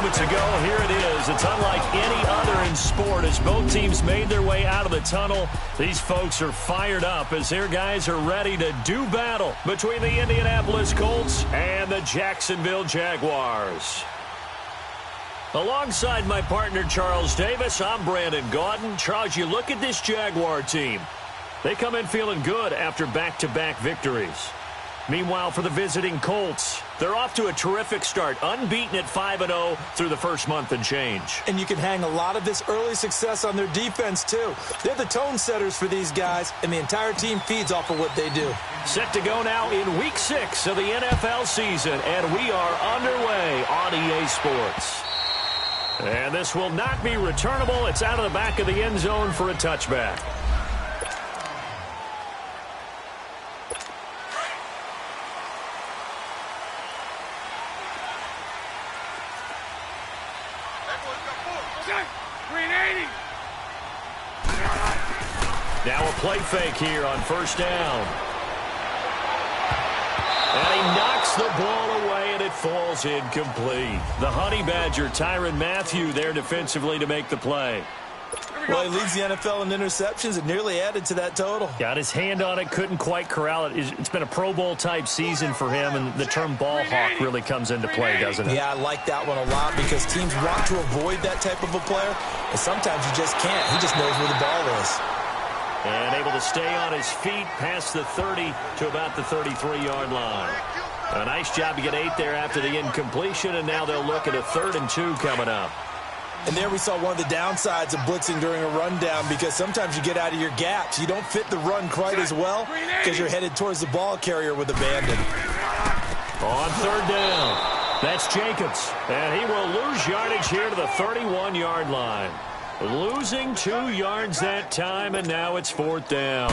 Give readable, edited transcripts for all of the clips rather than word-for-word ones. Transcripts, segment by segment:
moments ago, here it is. It's unlike any other in sport as both teams made their way out of the tunnel. These folks are fired up as their guys are ready to do battle between the Indianapolis Colts and the Jacksonville Jaguars. Alongside my partner, Charles Davis, I'm Brandon Gaudin. Charles, you look at this Jaguar team. They come in feeling good after back-to-back victories. Meanwhile, for the visiting Colts, they're off to a terrific start, unbeaten at 5-0 through the first month and change. And you can hang a lot of this early success on their defense, too. They're the tone setters for these guys, and the entire team feeds off of what they do. Set to go now in Week 6 of the NFL season, and we are underway on EA Sports. And this will not be returnable. It's out of the back of the end zone for a touchback. Now a play fake here on first down. And he knocks the ball away, and it falls incomplete. The Honey Badger, Tyrann Mathieu, there defensively to make the play. Well, he leads the NFL in interceptions and nearly added to that total. Got his hand on it, couldn't quite corral it. It's been a Pro Bowl-type season for him, and the term ball hawk really comes into play, doesn't it? Yeah, I like that one a lot because teams want to avoid that type of a player, and sometimes you just can't. He just knows where the ball is. And able to stay on his feet past the 30 to about the 33-yard line. A nice job to get 8 there after the incompletion, and now they'll look at a 3rd and 2 coming up. And there we saw one of the downsides of blitzing during a rundown because sometimes you get out of your gaps. You don't fit the run quite as well because you're headed towards the ball carrier with abandon. On 3rd down, that's Jacobs. And he will lose yardage here to the 31-yard line. Losing 2 yards that time, and now it's 4th down.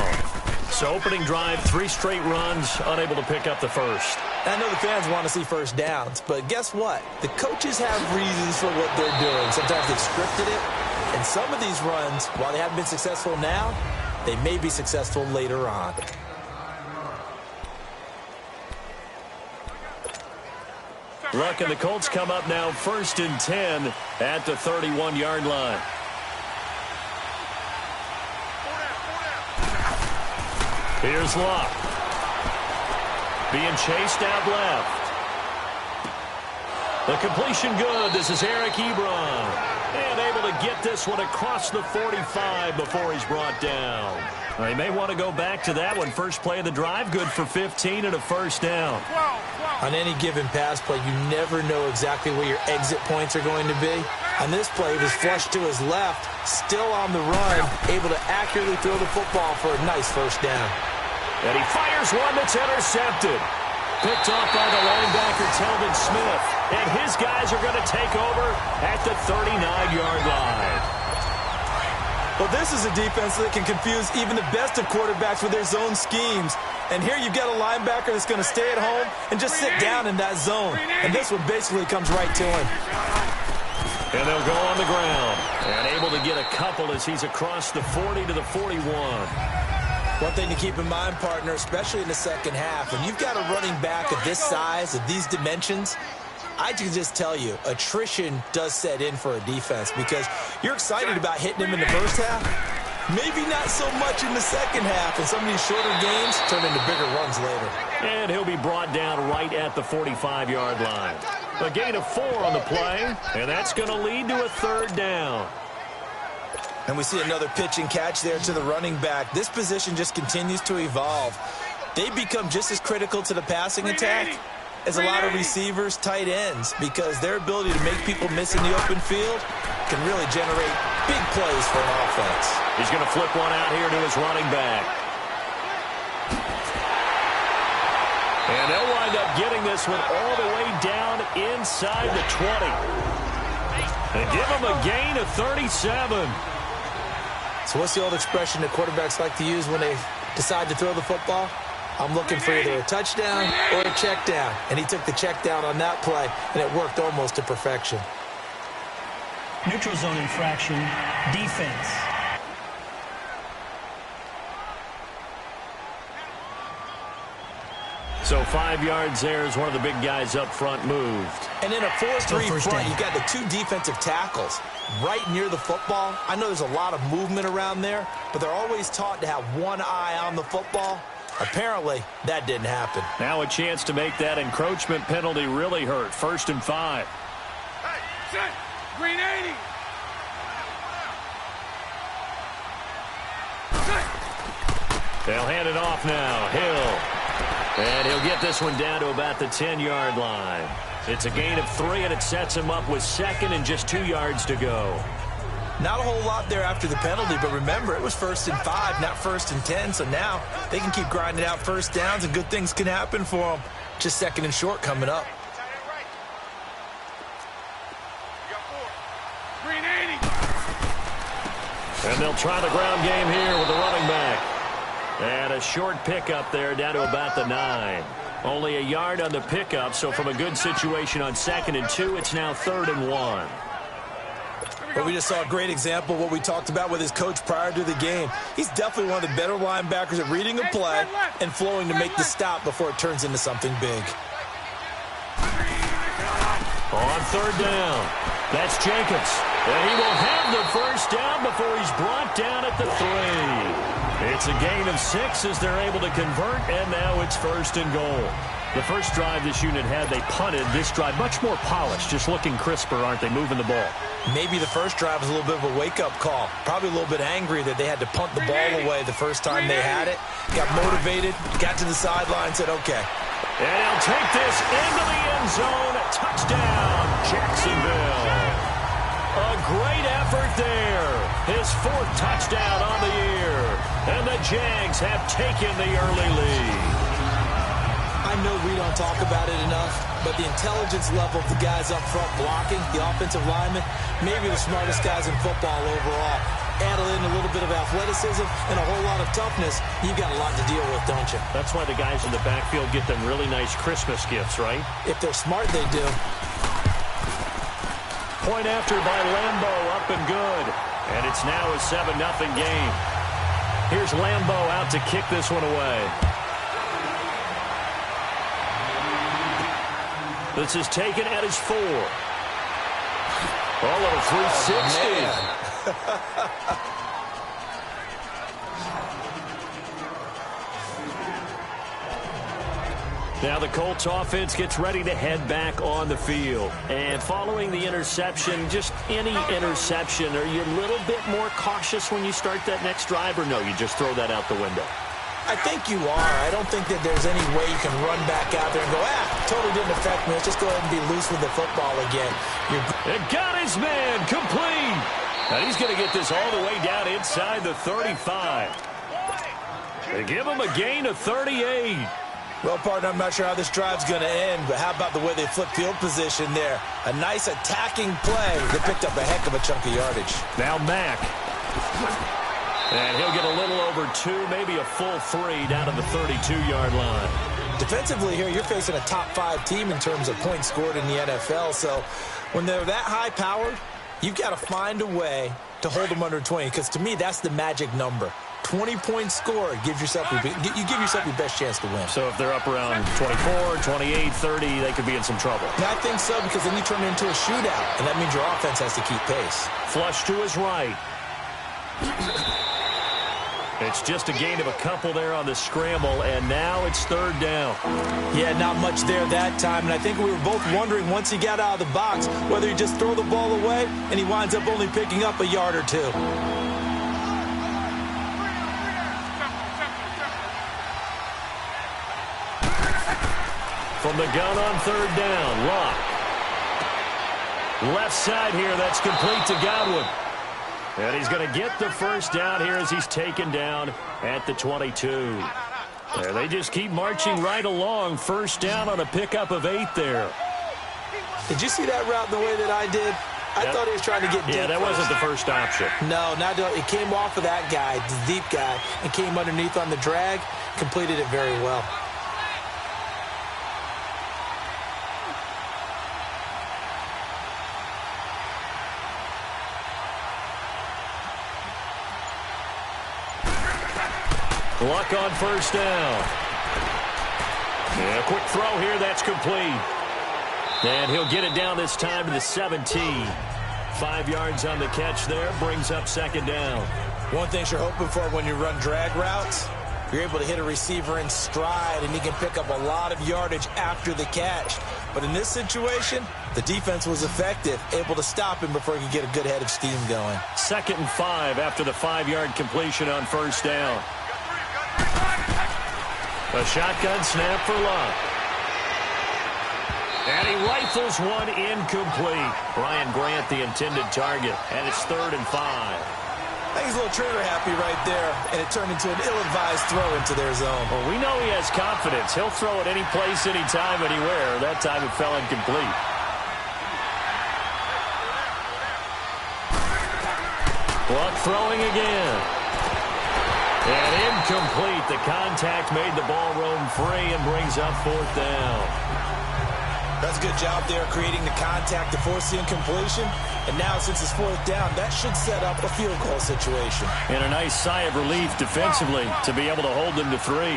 So opening drive, 3 straight runs, unable to pick up the first. I know the fans want to see first downs, but guess what? The coaches have reasons for what they're doing. Sometimes they've scripted it, and some of these runs, while they haven't been successful now, they may be successful later on. Look, and the Colts come up now 1st and 10 at the 31-yard line. Here's Luck. Being chased out left. The completion good. This is Eric Ebron. And able to get this one across the 45 before he's brought down. They may want to go back to that one. First play of the drive, good for 15 and a first down. On any given pass play, you never know exactly where your exit points are going to be. On this play, he was flushed to his left, still on the run, able to accurately throw the football for a nice first down. And he fires one that's intercepted. Picked off by the linebacker, Telvin Smith. And his guys are going to take over at the 39-yard line. Well, this is a defense that can confuse even the best of quarterbacks with their zone schemes. And here you've got a linebacker that's going to stay at home and just sit down in that zone. And this one basically comes right to him. And they'll go on the ground. And able to get a couple as he's across the 40 to the 41. One thing to keep in mind, partner, especially in the second half, when you've got a running back of this size, of these dimensions, I can just tell you, attrition does set in for a defense because you're excited about hitting him in the first half. Maybe not so much in the second half, and some of these shorter games turn into bigger runs later. And he'll be brought down right at the 45-yard line. A gain of 4 on the play, and that's going to lead to a 3rd down. And we see another pitch and catch there to the running back. This position just continues to evolve. They become just as critical to the passing attack as a lot of receivers, tight ends, because their ability to make people miss in the open field can really generate big plays for an offense. He's going to flip one out here to his running back. And they'll wind up getting this one all the way down inside the 20. And give him a gain of 37. So what's the old expression that quarterbacks like to use when they decide to throw the football? I'm looking for either a touchdown or a check down. And he took the check down on that play, and it worked almost to perfection. Neutral zone infraction, defense. So 5 yards there as one of the big guys up front moved. And in a 4-3 front, you've got the 2 defensive tackles right near the football. I know there's a lot of movement around there, but they're always taught to have one eye on the football. Apparently, that didn't happen. Now a chance to make that encroachment penalty really hurt. 1st and 5. Hey, set. Green 80. They'll hand it off now. Hill. And he'll get this one down to about the 10-yard line. It's a gain of 3, and it sets him up with 2nd and just 2 yards to go. Not a whole lot there after the penalty, but remember, it was 1st and 5, not 1st and 10, so now they can keep grinding out first downs, and good things can happen for them. Just 2nd and short coming up. Green 80. And they'll try the ground game here with the running back. And a short pickup there down to about the 9. Only a yard on the pickup, so from a good situation on 2nd and 2, it's now 3rd and 1. Well, we just saw a great example of what we talked about with his coach prior to the game. He's definitely one of the better linebackers at reading a play and flowing to make the stop before it turns into something big. On 3rd down, that's Jacobs. And he will have the first down before he's brought down at the 3. It's a gain of 6 as they're able to convert, and now it's 1st and goal. The first drive this unit had, they punted. This drive, much more polished, just looking crisper, aren't they, moving the ball? Maybe the first drive was a little bit of a wake-up call. Probably a little bit angry that they had to punt the ball away the first time they had it. Got motivated, got to the sideline, said, okay. And he'll take this into the end zone. Touchdown, Jacksonville. A great effort there. His 4th touchdown on the year. And the Jags have taken the early lead. I know we don't talk about it enough, but the intelligence level of the guys up front blocking, the offensive linemen, maybe the smartest guys in football overall. Add in a little bit of athleticism and a whole lot of toughness, you've got a lot to deal with, don't you? That's why the guys in the backfield get them really nice Christmas gifts, right? If they're smart, they do. Point after by Lambo, up and good. And it's now a 7-0 game. Here's Lambo out to kick this one away. This is taken at his 4. A little 360. Now the Colts offense gets ready to head back on the field. And following the interception, just any interception, are you a little bit more cautious when you start that next drive, or no, you just throw that out the window? I think you are. I don't think that there's any way you can run back out there and go, totally didn't affect me. Let's just go ahead and be loose with the football again. It got his man complete. And he's going to get this all the way down inside the 35. They give him a gain of 38. Well, partner, I'm not sure how this drive's going to end, but how about the way they flip field position there? A nice attacking play that picked up a heck of a chunk of yardage. Now Mack. And he'll get a little over 2, maybe a full 3 down to the 32-yard line. Defensively here, you're facing a top-5 team in terms of points scored in the NFL. So when they're that high-powered, you've got to find a way to hold them under 20, because to me, that's the magic number. 20 points scored, you give yourself your best chance to win. So if they're up around 24, 28, 30, they could be in some trouble. Yeah, I think so, because then you turn it into a shootout, and that means your offense has to keep pace. Flush to his right. It's just a gain of a couple there on the scramble, and now it's 3rd down. Yeah, not much there that time, and I think we were both wondering once he got out of the box whether he just throw the ball away, and he winds up only picking up a yard or 2. From the gun on 3rd down, Locke. Left side here, that's complete to Godwin. And he's going to get the first down here as he's taken down at the 22. There, they just keep marching right along. First down on a pickup of 8 there. Did you see that route the way that I did? I thought he was trying to get deep. Yeah, that wasn't the first option. No, it came off of that guy, the deep guy, and came underneath on the drag. Completed it very well. Luck on first down. Yeah, quick throw here. That's complete. And he'll get it down this time to the 17. 5 yards on the catch there. Brings up second down. One thing you're hoping for when you run drag routes, you're able to hit a receiver in stride, and he can pick up a lot of yardage after the catch. But in this situation, the defense was effective, able to stop him before he could get a good head of steam going. 2nd and 5 after the 5-yard completion on first down. A shotgun snap for Love. And he rifles one incomplete. Brian Grant, the intended target, and it's 3rd and 5. I think he's a little trigger happy right there, and it turned into an ill-advised throw into their zone. Well, we know he has confidence. He'll throw it any place, anytime, anywhere. That time it fell incomplete. Luck throwing again. And incomplete. The contact made the ball roam free and brings up 4th down. That's a good job there creating the contact to force the incompletion. And now, since it's 4th down, that should set up a field goal situation. And a nice sigh of relief defensively to be able to hold them to 3.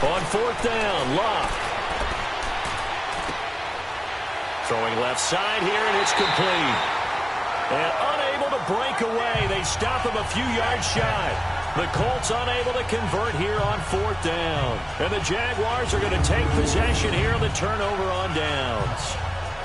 On 4th down, Love. Throwing left side here, and it's complete. And unable to break away. They stop him a few yards shy. The Colts unable to convert here on 4th down. And the Jaguars are going to take possession here on the turnover on downs.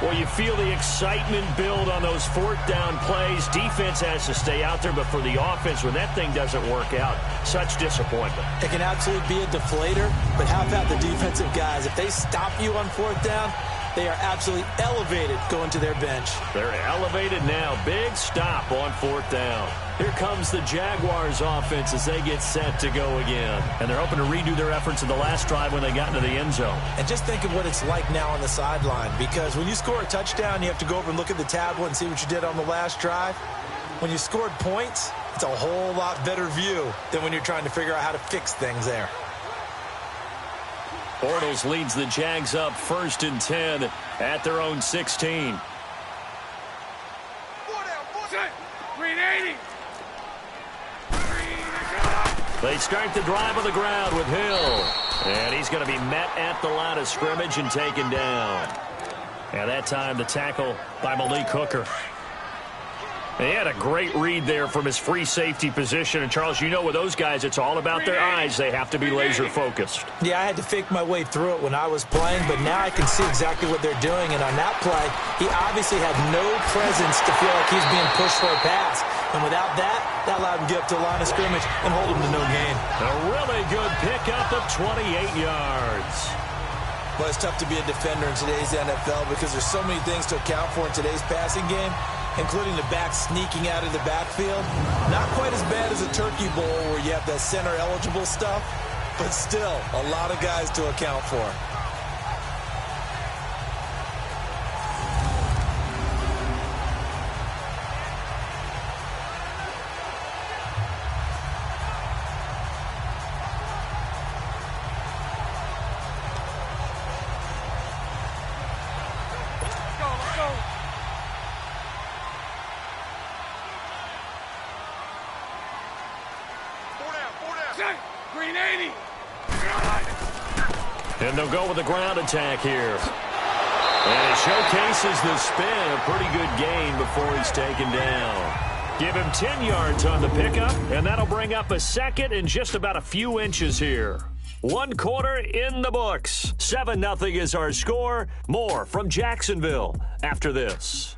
Well, you feel the excitement build on those 4th down plays. Defense has to stay out there, but for the offense, when that thing doesn't work out, such disappointment. It can absolutely be a deflator, but how about the defensive guys? If they stop you on 4th down, they are absolutely elevated going to their bench. They're elevated now. Big stop on 4th down. Here comes the Jaguars offense as they get set to go again. And they're hoping to redo their efforts in the last drive when they got into the end zone. And just think of what it's like now on the sideline, because when you score a touchdown, you have to go over and look at the tablet and see what you did on the last drive. When you scored points, it's a whole lot better view than when you're trying to figure out how to fix things there. Bortles leads the Jags up 1st and 10 at their own 16. Green 80. They start the drive on the ground with Hill. And he's going to be met at the line of scrimmage and taken down. And that time the tackle by Malik Hooker. He had a great read there from his free safety position. And, Charles, you know with those guys, it's all about their eyes. They have to be laser-focused. Yeah, I had to fake my way through it when I was playing, but now I can see exactly what they're doing. And on that play, he obviously had no presence to feel like he's being pushed for a pass. And without that, that allowed him to get up to the line of scrimmage and hold him to no gain. A really good pickup of 28 yards. Well, it's tough to be a defender in today's NFL because there's so many things to account for in today's passing game, including the back sneaking out of the backfield. Not quite as bad as a turkey bowl where you have that center-eligible stuff, but still a lot of guys to account for. Green 80. And they'll go with the ground attack here. And it showcases the spin. A pretty good gain before he's taken down. Give him 10 yards on the pickup, and that'll bring up a 2nd and just about a few inches here. 1 quarter in the books. 7-0 is our score. More from Jacksonville after this.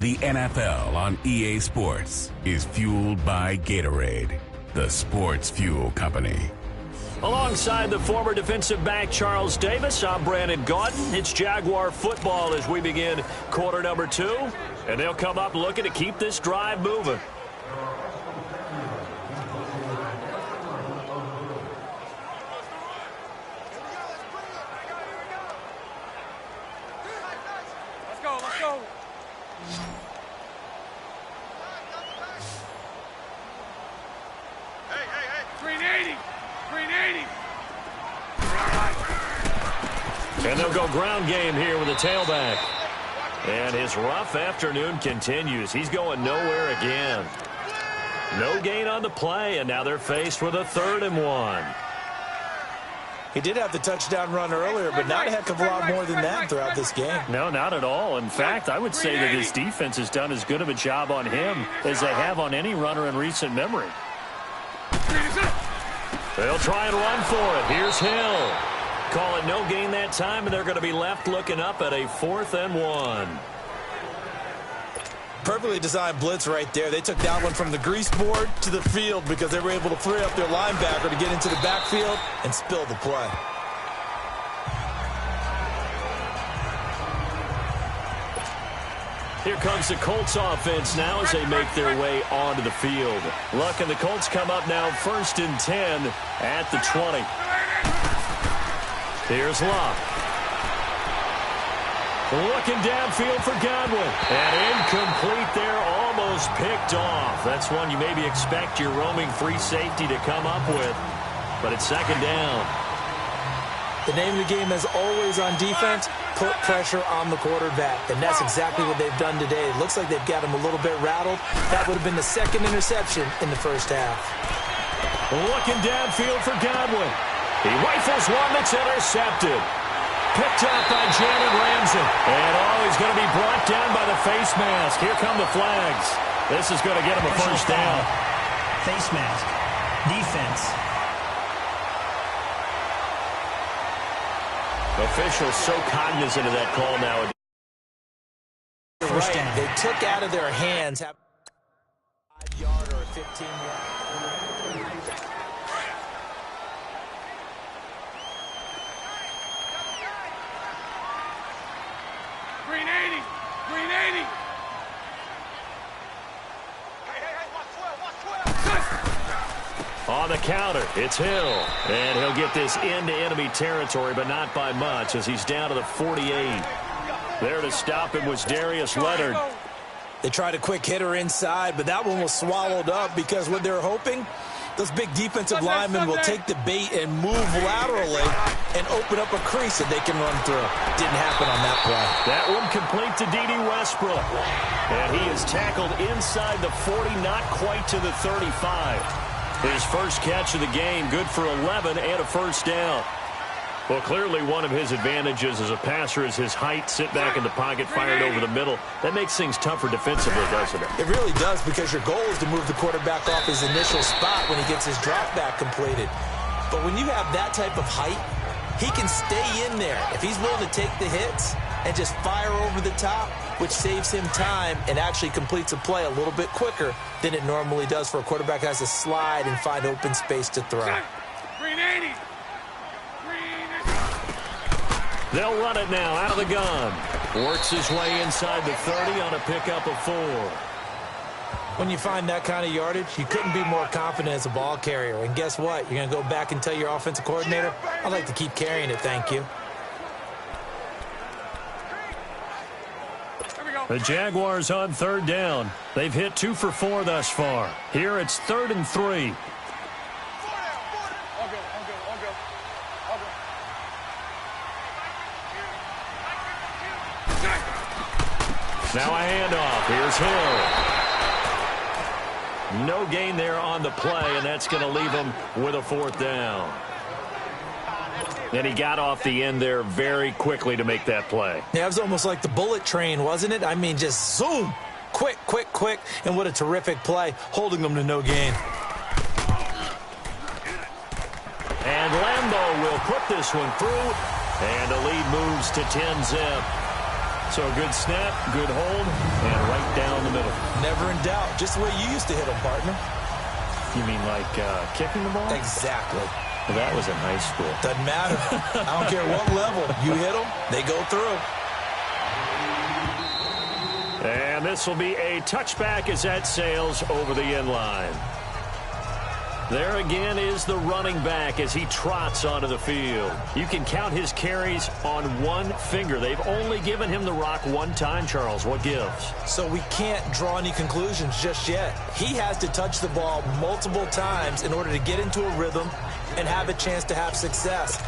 The NFL on EA Sports is fueled by Gatorade, the sports fuel company. Alongside the former defensive back Charles Davis, I'm Brandon Gaudin. It's Jaguar football as we begin quarter number 2. And they'll come up looking to keep this drive moving. Let's go. Green 80. Green 80. And they'll go ground game here with a tailback. And his rough afternoon continues. He's going nowhere again. No gain on the play, and now they're faced with a 3rd and 1. He did have the touchdown run earlier, but not a heck of a lot more than that throughout this game. No, not at all. In fact, I would say that his defense has done as good of a job on him as they have on any runner in recent memory. They'll try and run for it. Here's Hill. Call it no gain that time, and they're going to be left looking up at a 4th and 1. Perfectly designed blitz right there. They took that one from the grease board to the field because they were able to free up their linebacker to get into the backfield and spill the play. Here comes the Colts offense now as they make their way onto the field. Luck and the Colts come up now 1st and 10 at the 20. Here's Luck. Looking downfield for Godwin. And incomplete there, almost picked off. That's one you maybe expect your roaming free safety to come up with. But it's 2nd down. The name of the game, as always on defense, put pressure on the quarterback. And that's exactly what they've done today. It looks like they've got him a little bit rattled. That would have been the 2nd interception in the first half. Looking downfield for Godwin. He rifles one that's intercepted. Picked up by Jalen Ramsey. And he's going to be brought down by the face mask. Here come the flags. This is going to get him a first down. Face mask. Defense. Officials so cognizant of that call now. First down. They took out of their hands a 5-yard or a 15-yard. Green 80. Green 80. Hey, watch 12. On the counter, it's Hill. And he'll get this into enemy territory, but not by much as he's down to the 48. There to stop him was Darius Leonard. They tried a quick hitter inside, but that one was swallowed up because what they're hoping, those big defensive linemen will take the bait and move laterally and open up a crease that they can run through. Didn't happen on that play. That one complete to D.D. Westbrook. And he is tackled inside the 40, not quite to the 35. His first catch of the game, good for 11 and a first down. Well, clearly one of his advantages as a passer is his height. Sit back in the pocket, fired over the middle. That makes things tougher defensively, doesn't it? It really does, because your goal is to move the quarterback off his initial spot when he gets his drop back completed. But when you have that type of height, he can stay in there. If he's willing to take the hits and just fire over the top, which saves him time and actually completes a play a little bit quicker than it normally does for a quarterback who has to slide and find open space to throw. Green 80. They'll run it now out of the gun. Works his way inside the 30 on a pickup of 4. When you find that kind of yardage, you couldn't be more confident as a ball carrier. And guess what? You're going to go back and tell your offensive coordinator, I'd like to keep carrying it, thank you. The Jaguars on 3rd down. They've hit 2 for 4 thus far. Here it's 3rd and 3. Now a handoff. Here's Hill. No gain there on the play, and that's going to leave him with a 4th down. And he got off the end there very quickly to make that play. Yeah, it was almost like the bullet train, wasn't it? I mean, just zoom. Quick, quick, quick. And what a terrific play, holding them to no gain. And Lambeau will put this one through, and the lead moves to 10-zip. So a good snap, good hold, and right down the middle. Never in doubt. Just the way you used to hit them, partner. You mean like kicking the ball? Exactly. Well, that was in high school. Doesn't matter. I don't care what level. You hit them, they go through. And this will be a touchback as that sails over the end line. There again is the running back as he trots onto the field. You can count his carries on one finger. They've only given him the rock one time, Charles. What gives? So we can't draw any conclusions just yet. He has to touch the ball multiple times in order to get into a rhythm and have a chance to have success.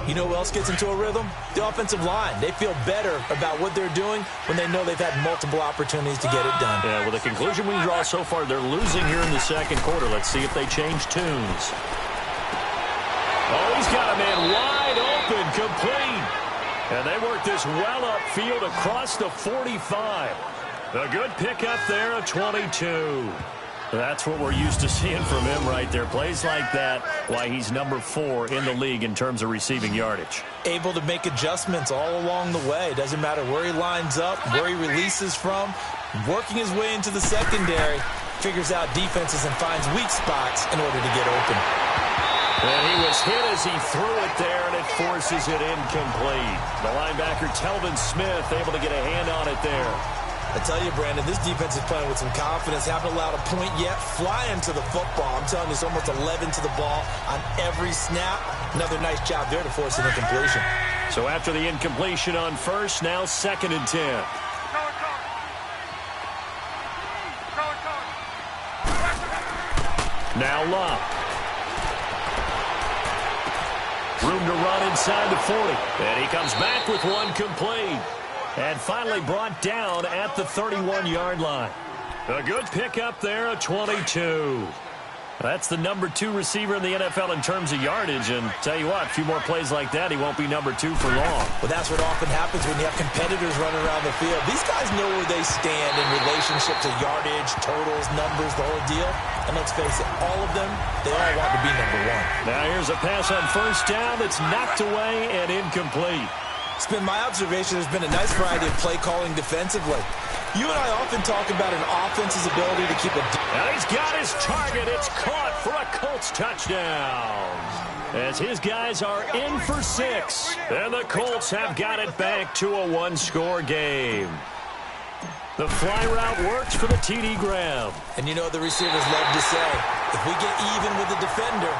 You know who else gets into a rhythm? The offensive line. They feel better about what they're doing when they know they've had multiple opportunities to get it done. Yeah, well, the conclusion we draw so far, they're losing here in the second quarter. Let's see if they change tunes. Oh, he's got a man wide open, complete. And they work this well upfield across the 45. A good pickup there, a 22. That's what we're used to seeing from him right there. Plays like that, why he's number 4 in the league in terms of receiving yardage. Able to make adjustments all along the way. Doesn't matter where he lines up, where he releases from. Working his way into the secondary. Figures out defenses and finds weak spots in order to get open. And he was hit as he threw it there, and it forces it incomplete. The linebacker, Telvin Smith, able to get a hand on it there. I tell you, Brandon, this defense is playing with some confidence. Haven't allowed a point yet. Flying to the football. I'm telling you, it's almost 11 to the ball on every snap. Another nice job there to force an incompletion. So after the incompletion on first, now 2nd and 10. Now Locke. Room to run inside the 40. And he comes back with one complete. And finally brought down at the 31-yard line. A good pickup there, a 22. That's the number 2 receiver in the NFL in terms of yardage. And tell you what, a few more plays like that, he won't be number 2 for long. Well, that's what often happens when you have competitors running around the field. These guys know where they stand in relationship to yardage, totals, numbers, the whole deal. And let's face it, all of them, they all want to be number 1. Now here's a pass on first down that's knocked away and incomplete. It's been my observation there's been a nice variety of play calling defensively. You and I often talk about an offense's ability to keep a... And he's got his target. It's caught for a Colts touchdown. As his guys are in for 6. And the Colts have got it back to a 1-score game. The fly route works for the TD grab. And you know the receivers love to say, if we get even with the defender,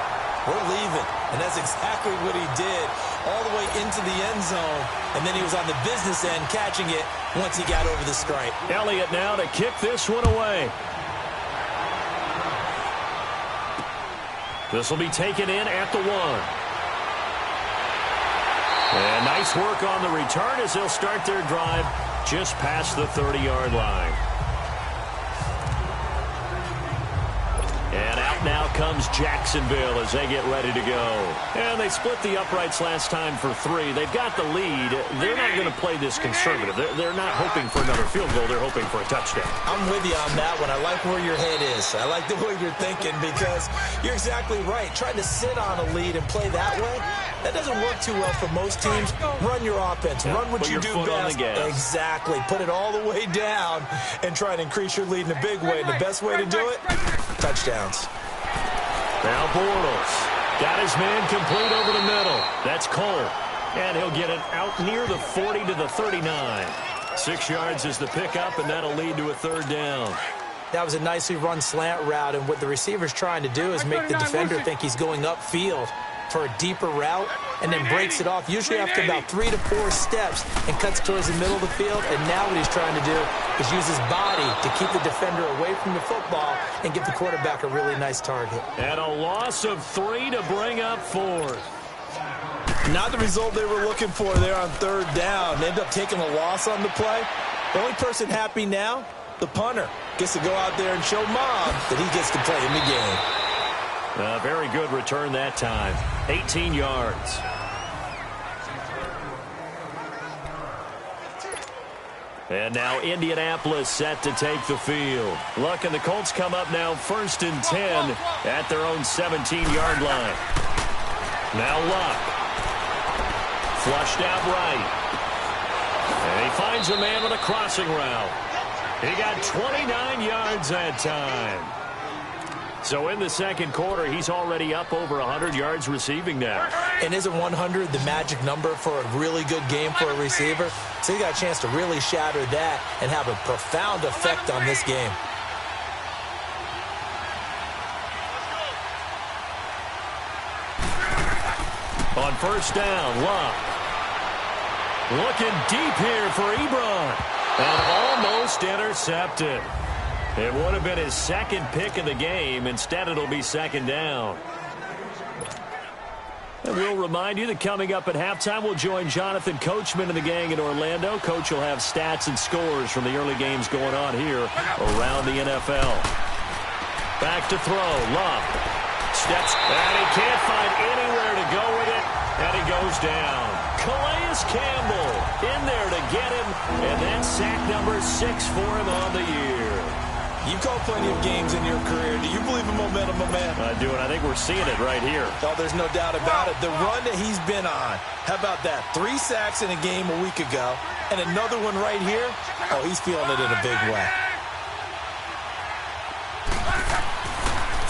we're leaving. And that's exactly what he did all the way into the end zone. And then he was on the business end catching it once he got over the stripe. Elliott now to kick this one away. This will be taken in at the 1. And nice work on the return as they'll start their drive just past the 30-yard line. And out now comes Jacksonville as they get ready to go. And they split the uprights last time for 3. They've got the lead. They're not going to play this conservative. They're not hoping for another field goal. They're hoping for a touchdown. I'm with you on that one. I like where your head is. I like the way you're thinking because you're exactly right. Trying to sit on a lead and play that way, that doesn't work too well for most teams. Run your offense. Yeah, run what you do best. Exactly. Put it all the way down and try and increase your lead in a big way. And the best way to do it, touchdowns. Now Bortles got his man complete over the middle. That's Cole. And he'll get it out near the 40 to the 39. 6 yards is the pickup, and that'll lead to a 3rd down. That was a nicely run slant route, and what the receiver's trying to do is make the defender think he's going upfield for a deeper route and then breaks it off, usually after about 3 to 4 steps, and cuts towards the middle of the field. And now what he's trying to do is use his body to keep the defender away from the football and give the quarterback a really nice target. And a loss of 3 to bring up 4th. Not the result they were looking for there on 3rd down. They end up taking a loss on the play. The only person happy now, the punter, gets to go out there and show Mom that he gets to play in the game. A very good return that time. 18 yards. And now Indianapolis set to take the field. Luck and the Colts come up now 1st and 10 at their own 17-yard line. Now Luck. Flushed out right. And he finds a man with a crossing route. He got 29 yards that time. So in the second quarter, he's already up over 100 yards receiving now. And isn't 100 the magic number for a really good game for a receiver? So he got a chance to really shatter that and have a profound effect on this game. On 1st down, Luck. Looking deep here for Ebron. And almost intercepted. It would have been his 2nd pick of the game. Instead, it'll be 2nd down. And we'll remind you that coming up at halftime, we'll join Jonathan Coachman and the gang in Orlando. Coach will have stats and scores from the early games going on here around the NFL. Back to throw. Love steps, and he can't find anywhere to go with it, and he goes down. Calais Campbell in there to get him, and that's sack number 6 for him on the year. You've called plenty of games in your career. Do you believe in momentum, my man? I do, and I think we're seeing it right here. Oh, there's no doubt about it. The run that he's been on. How about that? 3 sacks in a game a week ago, and another one right here. Oh, he's feeling it in a big way.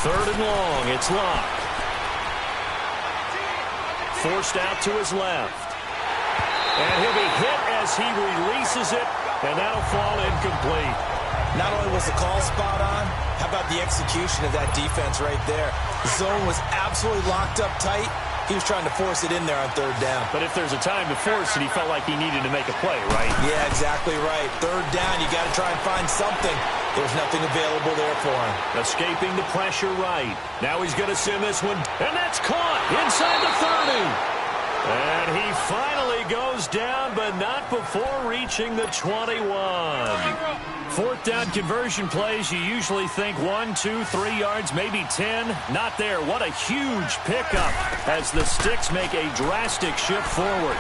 3rd and long. It's Locke. Forced out to his left. And he'll be hit as he releases it, and that'll fall incomplete. Not only was the call spot on, how about the execution of that defense right there? The zone was absolutely locked up tight. He was trying to force it in there on 3rd down. But if there's a time to force it, he felt like he needed to make a play, right? Yeah, exactly right. 3rd down, you got to try and find something. There's nothing available there for him. Escaping the pressure right. Now he's going to send this one, and that's caught inside the 30. And he finally goes down, but not before reaching the 21. 4th down conversion plays, you usually think 1, 2, 3 yards, maybe 10. Not there. What a huge pickup as the Sticks make a drastic shift forward.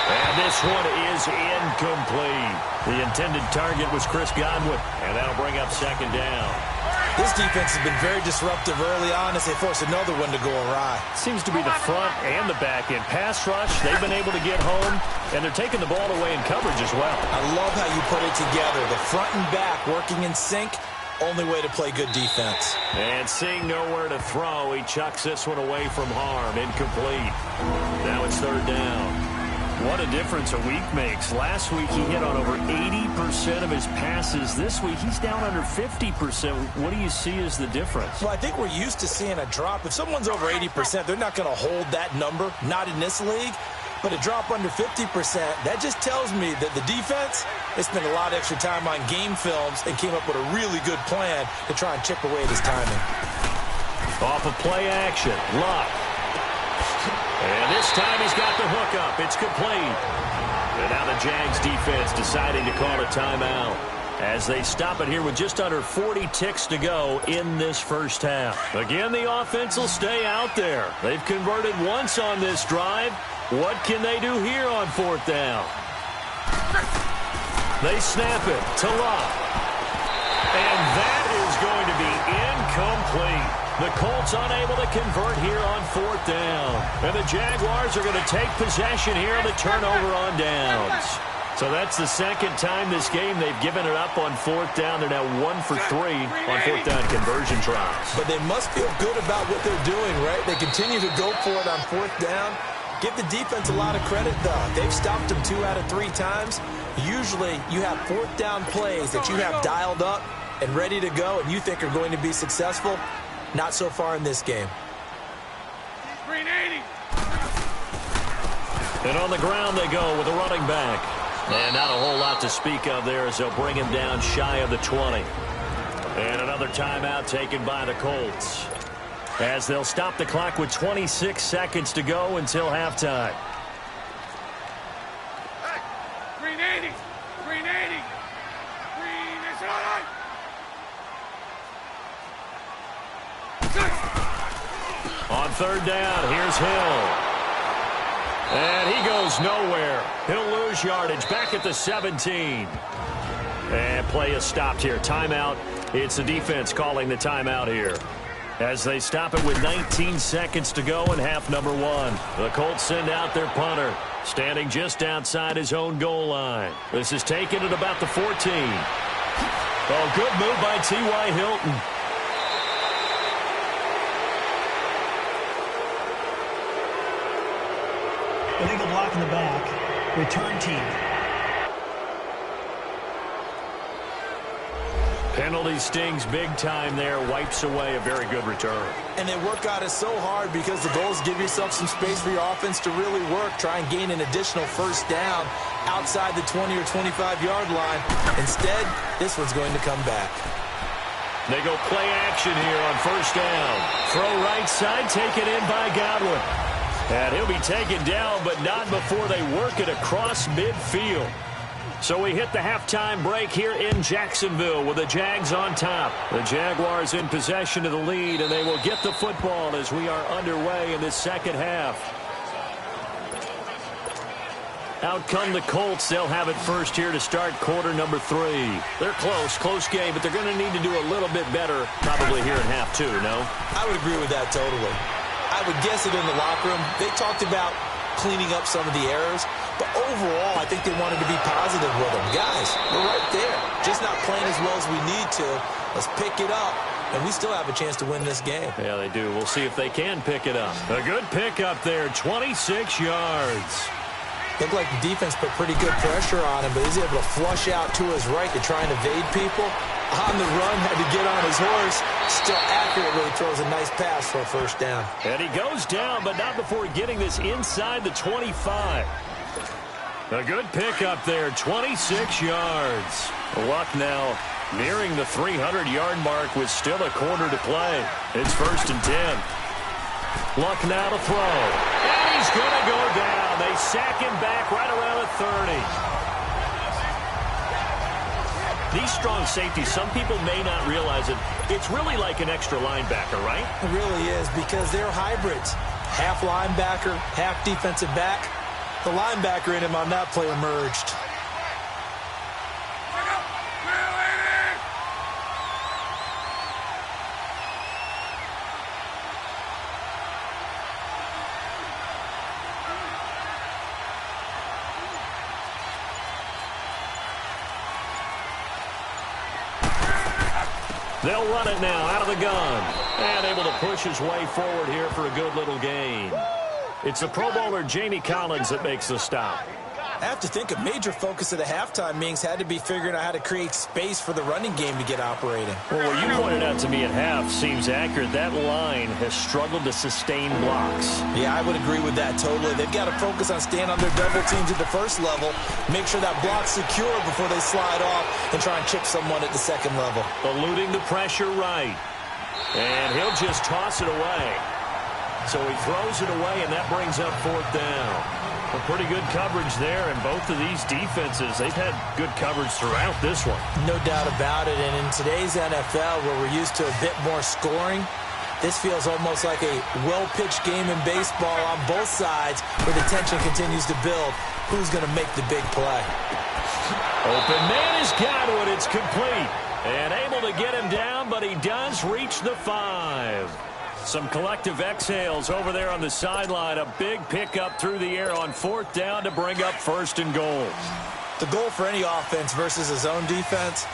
And this one is incomplete. The intended target was Chris Godwin, and that'll bring up 2nd down. This defense has been very disruptive early on as they force another one to go awry. Seems to be the front and the back end. Pass rush, they've been able to get home, and they're taking the ball away in coverage as well. I love how you put it together. The front and back working in sync, only way to play good defense. And seeing nowhere to throw, he chucks this one away from harm. Incomplete. Now it's 3rd down. What a difference a week makes. Last week he hit on over 80% of his passes. This week he's down under 50%. What do you see as the difference? Well, I think we're used to seeing a drop. If someone's over 80%, they're not going to hold that number, not in this league. But a drop under 50%, that just tells me that the defense, they spent a lot of extra time on game films and came up with a really good plan to try and chip away at his timing. Off of play action, Locke. And this time he's got the hook up. It's complete. And now the Jags defense deciding to call a timeout as they stop it here with just under 40 ticks to go in this first half. Again, the offense will stay out there. They've converted once on this drive. What can they do here on 4th down? They snap it to Locke. And that is going to be incomplete. The Colts unable to convert here on 4th down. And the Jaguars are going to take possession here on the turnover on downs. So that's the 2nd time this game they've given it up on 4th down. They're now 1 for 3 on 4th down conversion tries. But they must feel good about what they're doing, right? They continue to go for it on 4th down. Give the defense a lot of credit, though. They've stopped them 2 out of 3 times. Usually you have 4th down plays that you have dialed up and ready to go and you think are going to be successful. Not so far in this game. Green 80. And on the ground they go with a running back. And not a whole lot to speak of there as they'll bring him down shy of the 20. And another timeout taken by the Colts as they'll stop the clock with 26 seconds to go until halftime. Hey, Green 80. Green 80. Green is all right. On 3rd down, here's Hill. And he goes nowhere. He'll lose yardage back at the 17. And play is stopped here. Timeout. It's the defense calling the timeout here as they stop it with 19 seconds to go in half number 1. The Colts send out their punter, standing just outside his own goal line. This is taken at about the 14. Oh, good move by T.Y. Hilton. Illegal block in the back. Return team. Penalty stings big time there. Wipes away a very good return. And they work out it so hard because the goal is give yourself some space for your offense to really work. Try and gain an additional 1st down outside the 20 or 25-yard line. Instead, this one's going to come back. They go play action here on first down. Throw right side, taken in by Godwin. And he'll be taken down, but not before they work it across midfield. So we hit the halftime break here in Jacksonville with the Jags on top. The Jaguars in possession of the lead, and they will get the football as we are underway in this second half. Out come the Colts. They'll have it first here to start quarter number 3. They're close game, but they're going to need to do a little bit better probably here in half 2, no? I would agree with that totally. I would guess it in the locker room. They talked about cleaning up some of the errors, but overall, I think they wanted to be positive with them. Guys, we're right there. Just not playing as well as we need to. Let's pick it up, and we still have a chance to win this game. Yeah, they do. We'll see if they can pick it up. A good pickup there, 26 yards. Looked like the defense put pretty good pressure on him, but he's able to flush out to his right to try and evade people. On the run, had to get on his horse. Still accurately throws a nice pass for a first down. And he goes down, but not before getting this inside the 25. A good pickup there, 26 yards. Luck now nearing the 300-yard mark with still a quarter to play. It's first and 10. Luck now to throw. And he's going to go down. They sack him back right around the 30. These strong safeties, some people may not realize it. It's really like an extra linebacker, right? It really is, because they're hybrids. Half linebacker, half defensive back. The linebacker in him on that play emerged. They'll run it now out of the gun. And able to push his way forward here for a good little gain. It's the Pro Bowler Jamie Collins that makes the stop. I have to think a major focus of the halftime meetings had to be figuring out how to create space for the running game to get operating. Well, what you pointed out to me at half seems accurate. That line has struggled to sustain blocks. Yeah, I would agree with that totally. They've got to focus on staying on their double teams at the first level, make sure that block's secure before they slide off and try and chip someone at the second level. Eluding the pressure right. And he'll just toss it away. So he throws it away, and that brings up fourth down. A pretty good coverage there, and both of these defenses, they've had good coverage throughout this one. No doubt about it, and in today's NFL, where we're used to a bit more scoring, this feels almost like a well-pitched game in baseball on both sides, where the tension continues to build. Who's going to make the big play? Open man has got it. It's complete. And able to get him down, but he does reach the 5. Some collective exhales over there on the sideline. A big pickup through the air on fourth down to bring up first and goal. The goal for any offense versus his own defense,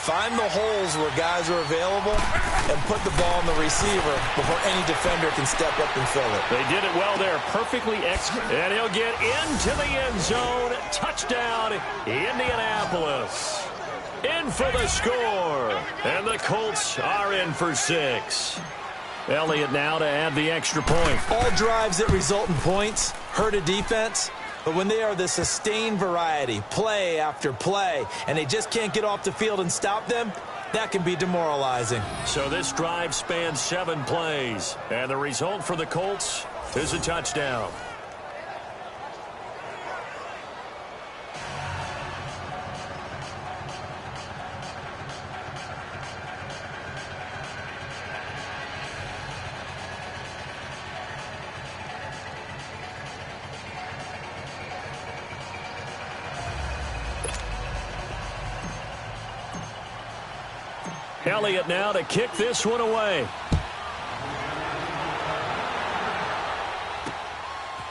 find the holes where guys are available and put the ball on the receiver before any defender can step up and fill it. They did it well there, perfectly executed. And he'll get into the end zone. Touchdown, Indianapolis. In for the score. And the Colts are in for 6. Elliott now to add the extra point. All drives that result in points hurt a defense, but when they are the sustained variety, play after play, and they just can't get off the field and stop them, that can be demoralizing. So this drive spans 7 plays, and the result for the Colts is a touchdown. Elliott now to kick this one away.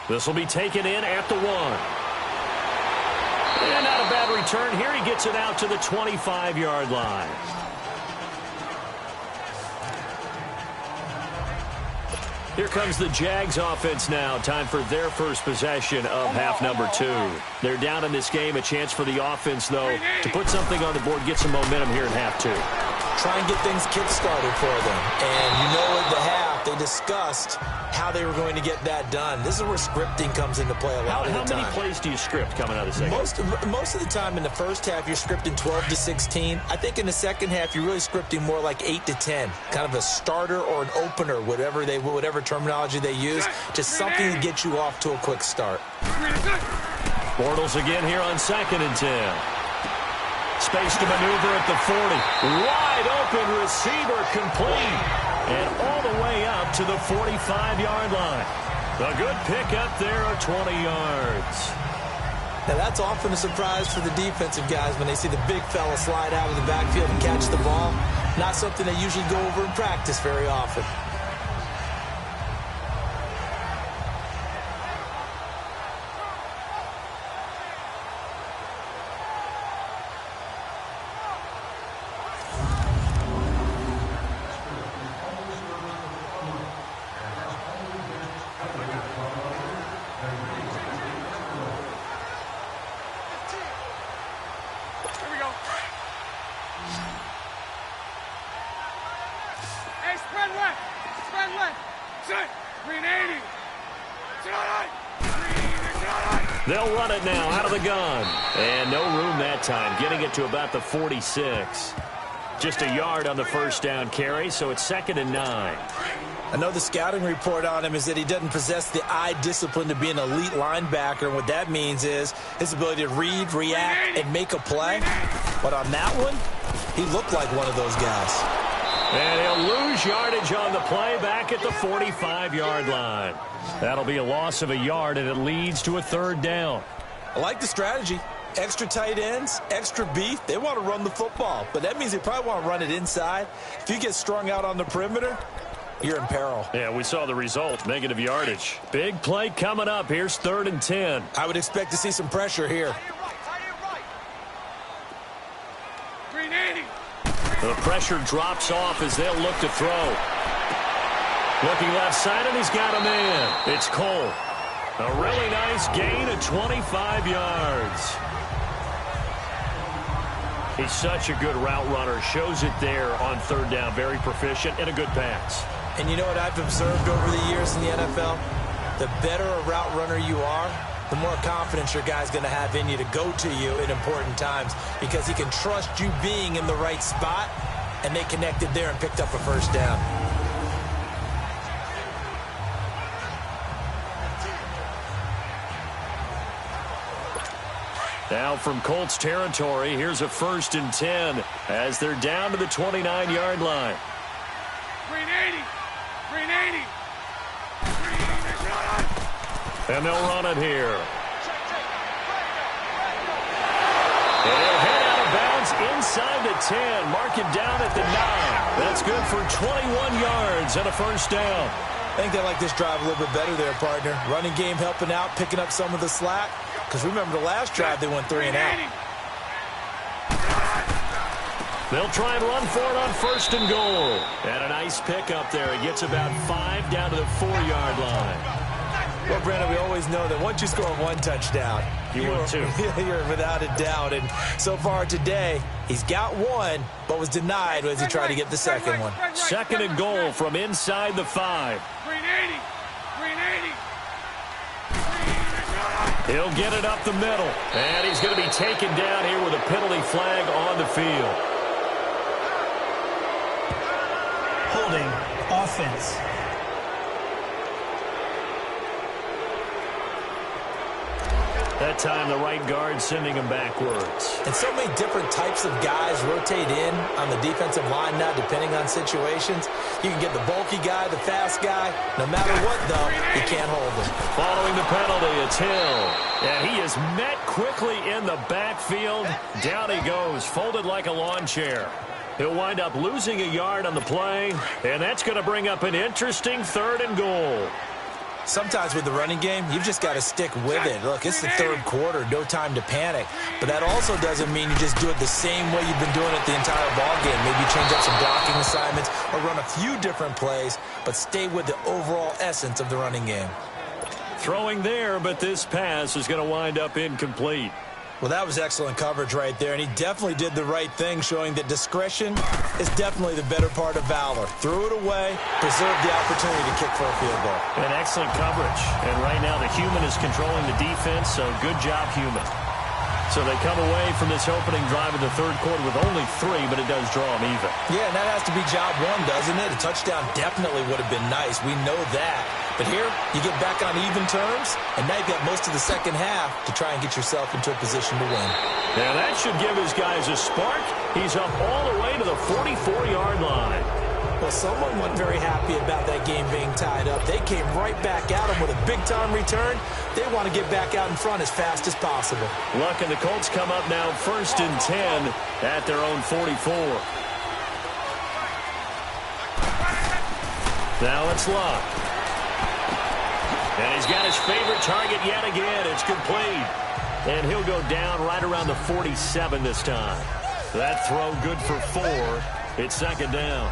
This will be taken in at the 1. And not a bad return here. He gets it out to the 25-yard line. Here comes the Jags offense now. Time for their first possession of half number 2. They're down in this game. A chance for the offense, though, to put something on the board, get some momentum here in half 2. Try and get things kick-started for them. And you know at the half, they discussed how they were going to get that done. This is where scripting comes into play a lot of the time. How many plays do you script coming out of the second? Most of the time in the first half, you're scripting 12 to 16. I think in the second half, you're really scripting more like 8 to 10. Kind of a starter or an opener, whatever terminology they use. Just something to get you off to a quick start. Bortles again here on 2nd and 10. Space to maneuver at the 40. Wide open receiver complete. And all the way up to the 45-yard line. A good pickup there of 20 yards. Now, that's often a surprise for the defensive guys when they see the big fella slide out of the backfield and catch the ball. Not something they usually go over in practice very often. They'll run it now out of the gun. And no room that time, getting it to about the 46. Just a yard on the first down carry, so it's 2nd and 9. I know the scouting report on him is that he doesn't possess the eye discipline to be an elite linebacker. And what that means is his ability to read, react, and make a play. But on that one, he looked like one of those guys. And he'll lose yardage on the play back at the 45-yard line. That'll be a loss of a yard, and it leads to a 3rd down. I like the strategy. Extra tight ends, extra beef. They want to run the football, but that means they probably want to run it inside. If you get strung out on the perimeter, you're in peril. Yeah, we saw the result, negative yardage. Big play coming up. Here's 3rd and 10. I would expect to see some pressure here. The pressure drops off as they'll look to throw. Looking left side, and he's got a man. It's Cole. A really nice gain of 25 yards. He's such a good route runner. Shows it there on 3rd down. Very proficient and a good pass. And you know what I've observed over the years in the NFL? The better a route runner you are, the more confidence your guy's going to have in you to go to you in important times because he can trust you being in the right spot, and they connected there and picked up a first down. Now from Colts territory, here's a 1st and 10 as they're down to the 29-yard line. Green 80. Green 80. And they'll run it here. And he'll head out of bounds inside the 10. Mark it down at the 9. That's good for 21 yards and a first down. I think they like this drive a little bit better there, partner. Running game helping out, picking up some of the slack. Because remember the last drive, they went 3 and out. They'll try and run for it on 1st and goal. And a nice pick up there. It gets about 5 down to the 4-yard line. Well, Brandon, we always know that once you score 1 touchdown, you win 2. You're without a doubt. And so far today, he's got 1, but was denied as he tried to get the second one. 2nd and goal from inside the 5. Green 80. Green 80. He'll get it up the middle. And he's going to be taken down here with a penalty flag on the field. Holding offense. That time, the right guard sending him backwards. And so many different types of guys rotate in on the defensive line now, depending on situations. You can get the bulky guy, the fast guy. No matter what, though, you can't hold him. Following the penalty, it's Hill. And he is met quickly in the backfield. Down he goes, folded like a lawn chair. He'll wind up losing a yard on the play, and that's going to bring up an interesting 3rd and goal. Sometimes with the running game, you've just got to stick with it. Look, it's the 3rd quarter, no time to panic. But that also doesn't mean you just do it the same way you've been doing it the entire ball game. Maybe change up some blocking assignments or run a few different plays, but stay with the overall essence of the running game. Throwing there, but this pass is going to wind up incomplete. Well, that was excellent coverage right there, and he definitely did the right thing, showing that discretion is definitely the better part of valor. Threw it away, preserved the opportunity to kick for a field goal. And excellent coverage. And right now the human is controlling the defense, so good job, human. So they come away from this opening drive in the third quarter with only 3, but it does draw them even. Yeah, and that has to be job one, doesn't it? A touchdown definitely would have been nice. We know that. But here, you get back on even terms, and now you've got most of the second half to try and get yourself into a position to win. Now that should give his guys a spark. He's up all the way to the 44-yard line. Well, someone wasn't very happy about that game being tied up. They came right back at him with a big-time return. They want to get back out in front as fast as possible. Luck and the Colts come up now 1st and 10 at their own 44. Now it's Luck. And he's got his favorite target yet again. It's complete. And he'll go down right around the 47 this time. That throw good for 4. It's second down.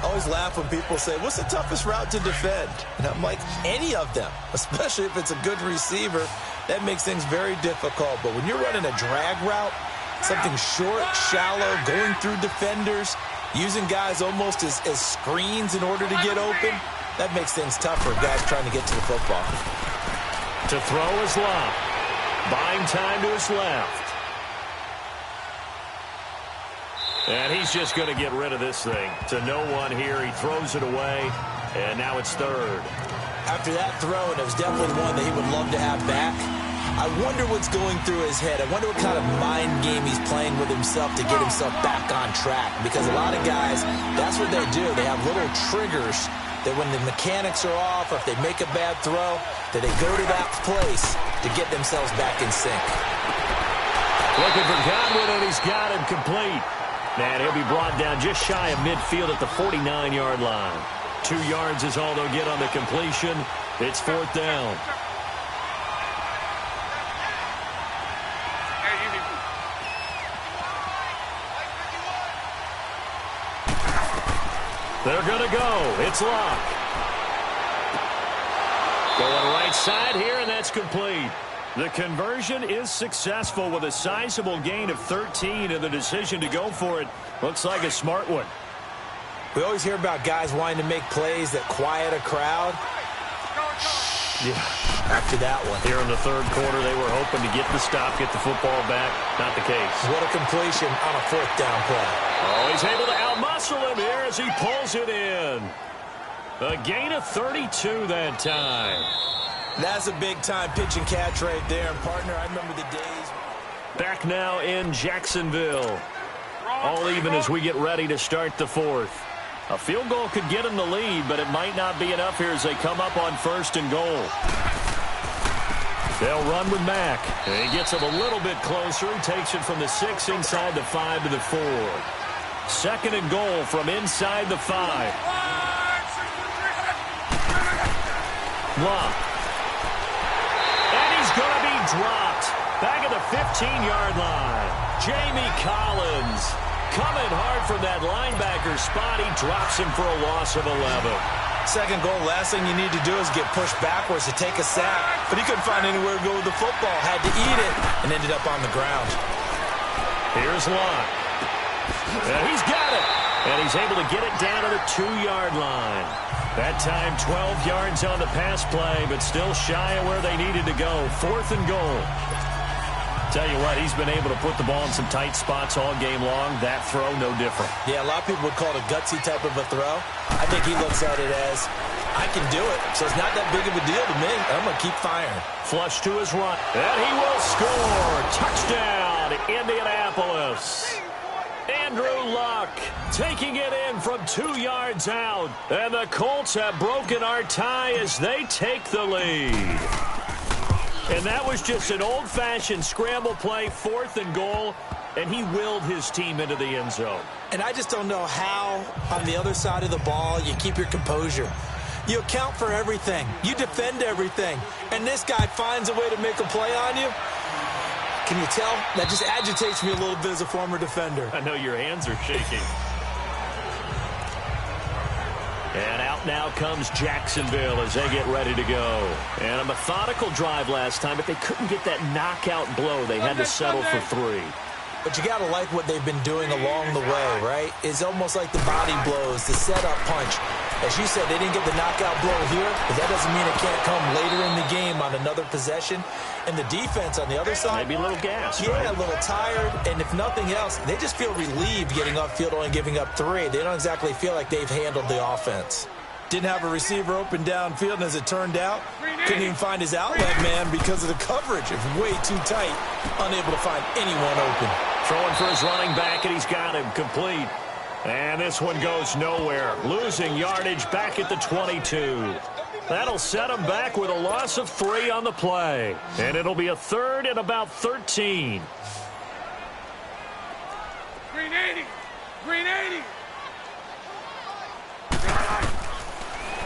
I always laugh when people say, what's the toughest route to defend? And I'm like, any of them, especially if it's a good receiver. That makes things very difficult. But when you're running a drag route, something short, shallow, going through defenders, using guys almost as screens in order to get open, that makes things tougher, guys trying to get to the football. To throw is Locke. Buying time to his left. And he's just going to get rid of this thing. To no one here. He throws it away. And now it's third. After that throw, and it was definitely one that he would love to have back, I wonder what's going through his head. I wonder what kind of mind game he's playing with himself to get himself back on track. Because a lot of guys, that's what they do. They have little triggers that when the mechanics are off or if they make a bad throw, that they go to that place to get themselves back in sync. Looking for Godwin, and he's got him complete. And he'll be brought down just shy of midfield at the 49-yard line. 2 yards is all they'll get on the completion. It's fourth down. They're going to go. It's Locke. Going right side here, and that's complete. The conversion is successful with a sizable gain of 13, and the decision to go for it looks like a smart one. We always hear about guys wanting to make plays that quiet a crowd. Yeah. After that one. Here in the third quarter, they were hoping to get the stop, get the football back. Not the case. What a completion on a fourth down play. Oh, he's able to outmuscle him here as he pulls it in. A gain of 32 that time. That's a big-time pitch and catch right there. And, partner, I remember the days. Back now in Jacksonville. All even as we get ready to start the fourth. A field goal could get him the lead, but it might not be enough here as they come up on 1st and goal. They'll run with Mack. And he gets him a little bit closer. He takes it from the 6 inside the 5 to the 4. 2nd and goal from inside the 5. Locke. And he's going to be dropped. Back at the 15-yard line. Jamie Collins coming hard from that linebacker spot. He drops him for a loss of 11. 2nd goal, last thing you need to do is get pushed backwards to take a sack. But he couldn't find anywhere to go with the football. Had to eat it and ended up on the ground. Here's Locke. And he's got it. And he's able to get it down to the 2-yard line. That time 12 yards on the pass play, but still shy of where they needed to go. 4th and goal. Tell you what, he's been able to put the ball in some tight spots all game long. That throw, no different. Yeah, a lot of people would call it a gutsy type of a throw. I think he looks at it as, I can do it. So it's not that big of a deal to me. I'm going to keep firing. Flush to his right. And he will score. Touchdown, Indianapolis. Andrew Luck taking it in from 2 yards out. And the Colts have broken our tie as they take the lead. And that was just an old-fashioned scramble play, 4th and goal, and he willed his team into the end zone. And I just don't know how, on the other side of the ball, you keep your composure. You account for everything. You defend everything. And this guy finds a way to make a play on you. Can you tell? That just agitates me a little bit as a former defender. I know your hands are shaking. And out now comes Jacksonville as they get ready to go. And a methodical drive last time, but they couldn't get that knockout blow. They had to settle for 3. But you got to like what they've been doing along the way, right? It's almost like the body blows, the setup punch. As you said, they didn't get the knockout blow here, but that doesn't mean it can't come later in the game on another possession. And the defense on the other side, maybe a little gas, yeah, right? A little tired. And if nothing else, they just feel relieved getting upfield, only giving up 3. They don't exactly feel like they've handled the offense. Didn't have a receiver open downfield, and as it turned out, couldn't even find his outlet man because of the coverage. It's way too tight, unable to find anyone open. Throwing for his running back, and he's got him complete. And this one goes nowhere. Losing yardage back at the 22. That'll set him back with a loss of 3 on the play. And it'll be a 3rd and about 13. Green 80. Green 80.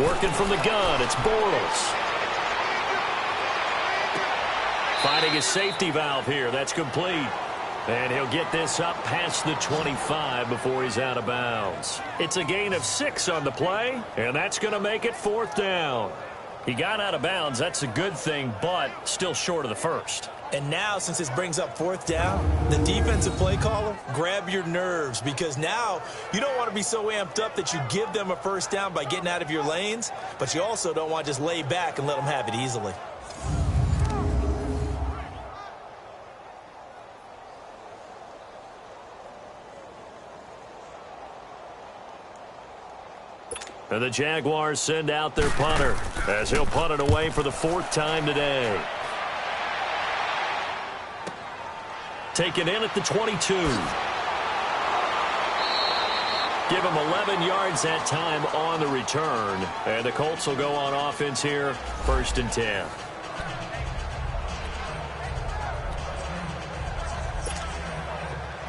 Working from the gun, it's Bortles. Finding his safety valve here. That's complete. And he'll get this up past the 25 before he's out of bounds. It's a gain of 6 on the play, and that's going to make it 4th down. He got out of bounds. That's a good thing, but still short of the first. And now, since this brings up 4th down, the defensive play caller, grab your nerves, because now you don't want to be so amped up that you give them a 1st down by getting out of your lanes, but you also don't want to just lay back and let them have it easily. And the Jaguars send out their punter as he'll punt it away for the 4th time today. Taken in at the 22. Give him 11 yards that time on the return. And the Colts will go on offense here, 1st and 10.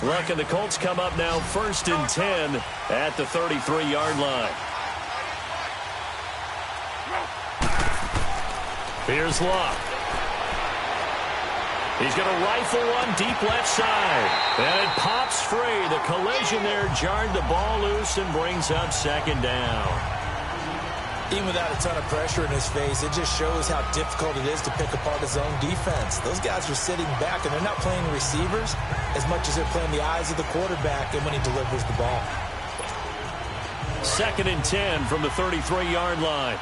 Look, and the Colts come up now 1st and 10 at the 33-yard line. Here's Luck. He's going to rifle one deep left side. And it pops free. The collision there jarred the ball loose and brings up 2nd down. Even without a ton of pressure in his face, it just shows how difficult it is to pick apart his own defense. Those guys are sitting back, and they're not playing receivers as much as they're playing the eyes of the quarterback and when he delivers the ball. 2nd and 10 from the 33-yard line.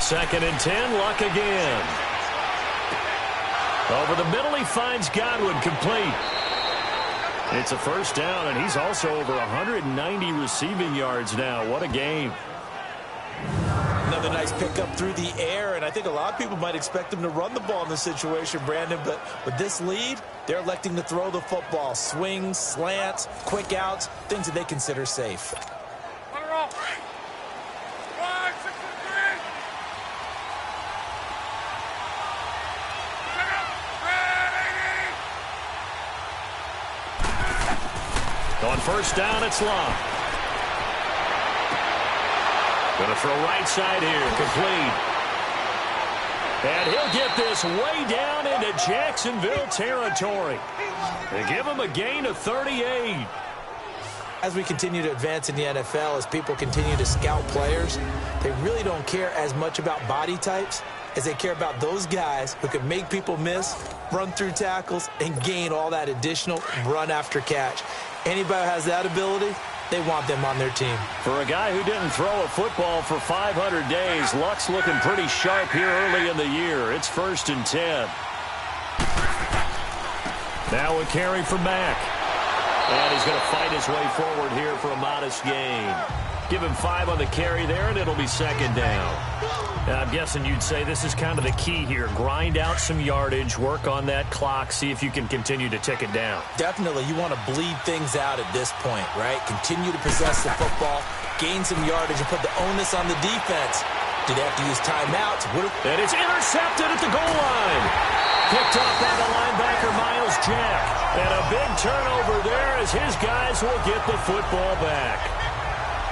Second and 10, Luck again. Over the middle, he finds Godwin complete. It's a 1st down, and he's also over 190 receiving yards now. What a game. Another nice pickup through the air, and I think a lot of people might expect him to run the ball in this situation, Brandon, but with this lead, they're electing to throw the football. Swings, slants, quick outs, things that they consider safe. On 1st down, it's Luck. Going to throw right side here, complete. And he'll get this way down into Jacksonville territory. They give him a gain of 38. As we continue to advance in the NFL, as people continue to scout players, they really don't care as much about body types as they care about those guys who can make people miss, run through tackles, and gain all that additional run after catch. Anybody who has that ability, they want them on their team. For a guy who didn't throw a football for 500 days, Luck's looking pretty sharp here early in the year. It's 1st and 10. Now a carry for Mack. And he's going to fight his way forward here for a modest gain. Give him 5 on the carry there, and it'll be 2nd down. I'm guessing you'd say this is kind of the key here. Grind out some yardage, work on that clock, see if you can continue to tick it down. Definitely. You want to bleed things out at this point, right? Continue to possess the football, gain some yardage, and put the onus on the defense. Do they have to use timeouts? And it's intercepted at the goal line. Picked off by the linebacker, Miles Jack. And a big turnover there as his guys will get the football back.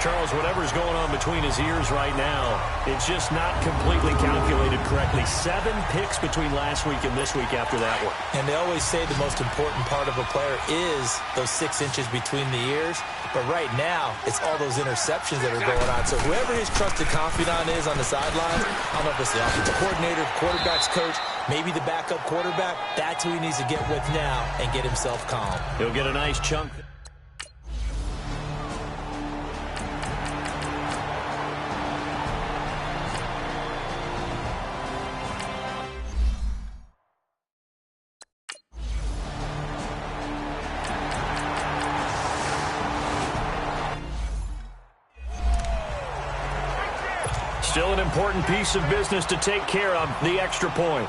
Charles, whatever's going on between his ears right now, it's just not completely calculated correctly. 7 picks between last week and this week after that one. And they always say the most important part of a player is those 6 inches between the ears. But right now, it's all those interceptions that are going on. So whoever his trusted confidant is on the sidelines, I don't know if it's the offensive coordinator, quarterback's coach, maybe the backup quarterback, that's who he needs to get with now and get himself calm. He'll get a nice chunk. Still an important piece of business to take care of, the extra point.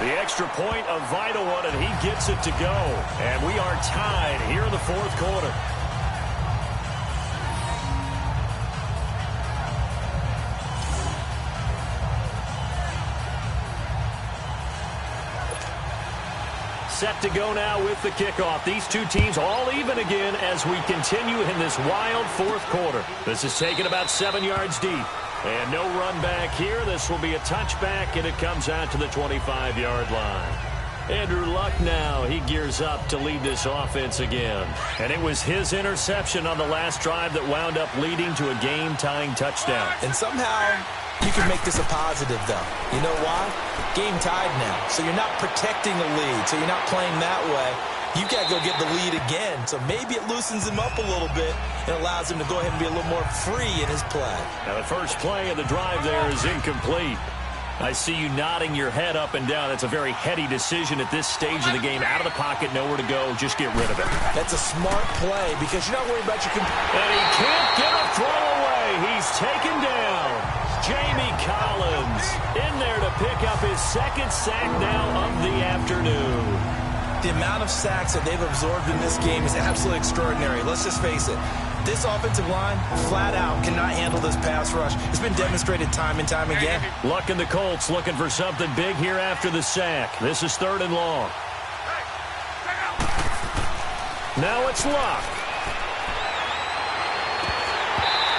The extra point, a vital one, and he gets it to go. And we are tied here in the fourth quarter. Set to go now with the kickoff. These two teams all even again as we continue in this wild fourth quarter. This is taken about 7 yards deep. And no run back here. This will be a touchback, and it comes out to the 25-yard line. Andrew Luck now, he gears up to lead this offense again. And it was his interception on the last drive that wound up leading to a game-tying touchdown. And somehow you can make this a positive, though. You know why? Game tied now. So you're not protecting the lead. So you're not playing that way. You've got to go get the lead again. So maybe it loosens him up a little bit and allows him to go ahead and be a little more free in his play. Now the first play of the drive there is incomplete. I see you nodding your head up and down. That's a very heady decision at this stage of the game. Out of the pocket, nowhere to go. Just get rid of it. That's a smart play because you're not worried about your... And he can't get a throw away. He's taken down. Jamie Collins in there to pick up his second sack now of the afternoon. The amount of sacks that they've absorbed in this game is absolutely extraordinary. Let's just face it. This offensive line, flat out, cannot handle this pass rush. It's been demonstrated time and time again. Luck and the Colts looking for something big here after the sack. This is 3rd and long. Now it's Luck.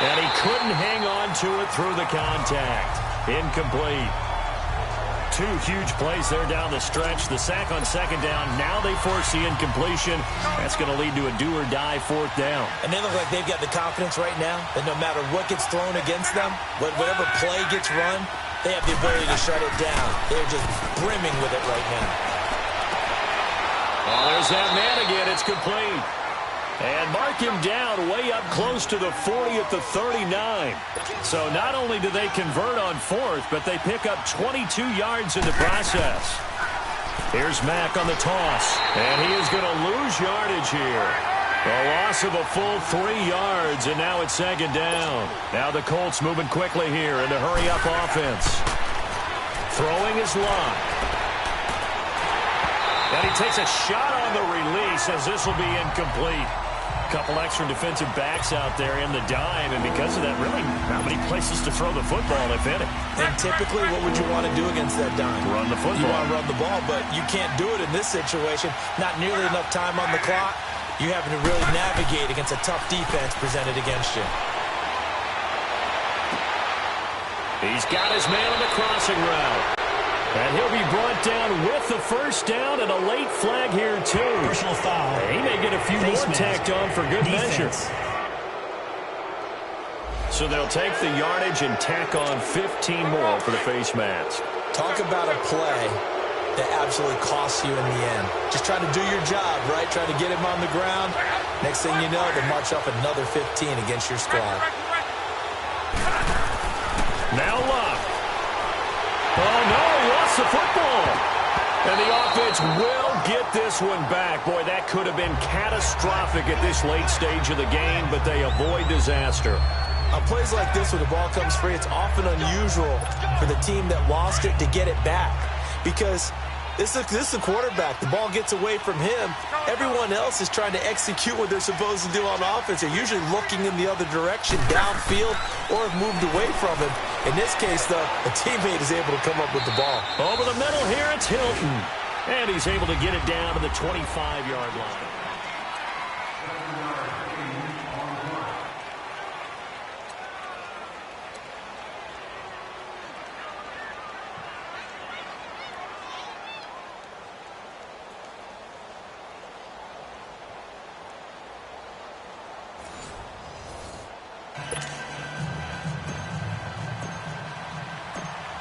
And he couldn't hang on to it through the contact. Incomplete. 2 huge plays there down the stretch. The sack on 2nd down. Now they force the incompletion. That's going to lead to a do-or-die 4th down. And they look like they've got the confidence right now that no matter what gets thrown against them, whatever play gets run, they have the ability to shut it down. They're just brimming with it right now. Oh, there's that man again. It's complete. And mark him down way up close to the 40 at the 39. So not only do they convert on 4th, but they pick up 22 yards in the process. Here's Mack on the toss. And he is going to lose yardage here. A loss of a full 3 yards, and now it's 2nd down. Now the Colts moving quickly here in a hurry-up offense. Throwing his Luck. And he takes a shot on the release as this will be incomplete. Couple extra defensive backs out there in the dime, and because of that, really not many places to throw the football, if any. And typically, what would you want to do against that dime? Run the football. You want to run the ball, but you can't do it in this situation. Not nearly enough time on the clock. You having to really navigate against a tough defense presented against you. He's got his man on the crossing route. And he'll be brought down with the 1st down and a late flag here, too. Personal foul. He may get a few more tacked on for good measure. So they'll take the yardage and tack on 15 more for the face mask. Talk about a play that absolutely costs you in the end. Just trying to do your job, right? Trying to get him on the ground. Next thing you know, they march off another 15 against your squad. Now Luck. Oh, no, he lost the football. And the offense will get this one back. Boy, that could have been catastrophic at this late stage of the game, but they avoid disaster. On plays like this, when the ball comes free, it's often unusual for the team that lost it to get it back. Because this is the quarterback. The ball gets away from him. Everyone else is trying to execute what they're supposed to do on offense. They're usually looking in the other direction, downfield, or have moved away from him. In this case, though, a teammate is able to come up with the ball. Over the middle here, it's Hilton. And he's able to get it down to the 25-yard line.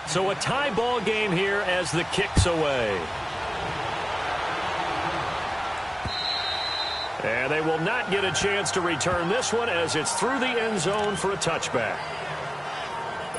So a tie ball game here as the kick's away. And they will not get a chance to return this one as it's through the end zone for a touchback.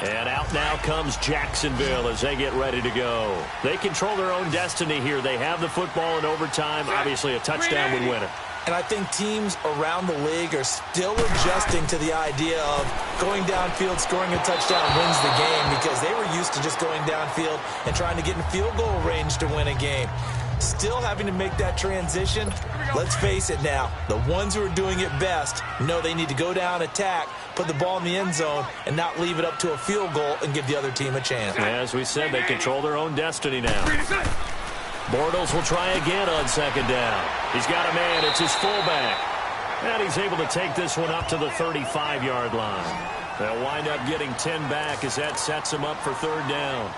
And out now comes Jacksonville as they get ready to go. They control their own destiny here. They have the football in overtime. Obviously, a touchdown would win it. And I think teams around the league are still adjusting to the idea of going downfield, scoring a touchdown wins the game, because they were used to just going downfield and trying to get in field goal range to win a game. Still having to make that transition. Let's face it now, the ones who are doing it best know they need to go down, attack, put the ball in the end zone, and not leave it up to a field goal and give the other team a chance. As we said, they control their own destiny now. Bortles will try again on second down. He's got a man. It's his fullback. And he's able to take this one up to the 35-yard line. They'll wind up getting 10 back as that sets him up for third down.